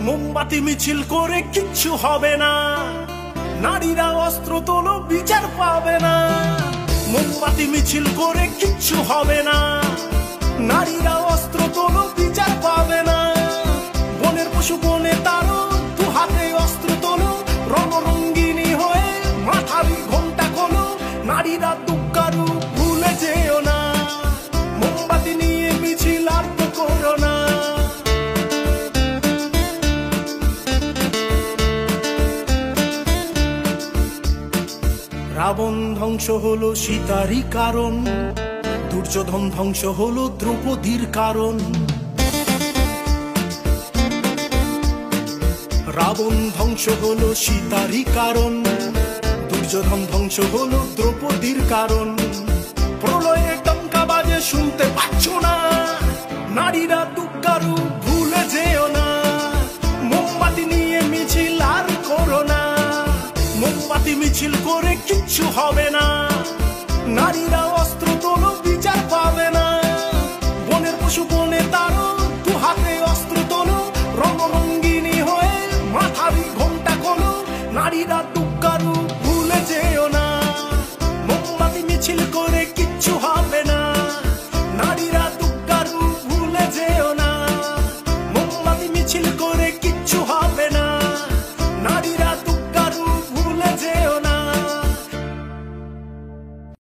মোমবাতি মিছিল করে কিচ্ছু হবে না, নারীরা অস্ত্র তোলো বিচার পাবে না। মোমবাতি মিছিল করে কিচ্ছু হবে না, নারীরা অস্ত্র তোলো বিচার পাবে না। বনের পশু বনে তারো, দু হাতে অস্ত্র তোলো, রণরঙ্গিনী হয়ে মাথারি ঘোমটা খোলো। নারীরা দুঃখারু ভুলে যেও না, মোমবাতি নিয়ে মিছিল আর তো করো না। রাবণ ধ্বংস হলো সীতারই কারণ, দুর্যোধন ধ্বংস হলো দ্রৌপদীর কারণ। রাবণ ধ্বংস হলো সীতারই কারণ, দুর্যোধন ধ্বংস হলো দ্রৌপদীর কারণ। প্রলয়ে টঙ্কা বাজে শুনতে পাচ্ছ না, নারীরা দুঃখারু ভুলে যেও না। মোমবাতি নিয়ে মিছিল আর করো না, মোমবাতি মিছিল করে কিচ্ছু হবে না, নারীরা অস্ত্র তোলো বিচার পাবে না। বনের পশু বনে তারো, দু হাতে অস্ত্র তোলো, রণরঙ্গিনী হয়ে মাথারি ঘোমটা খোলো। নারীরা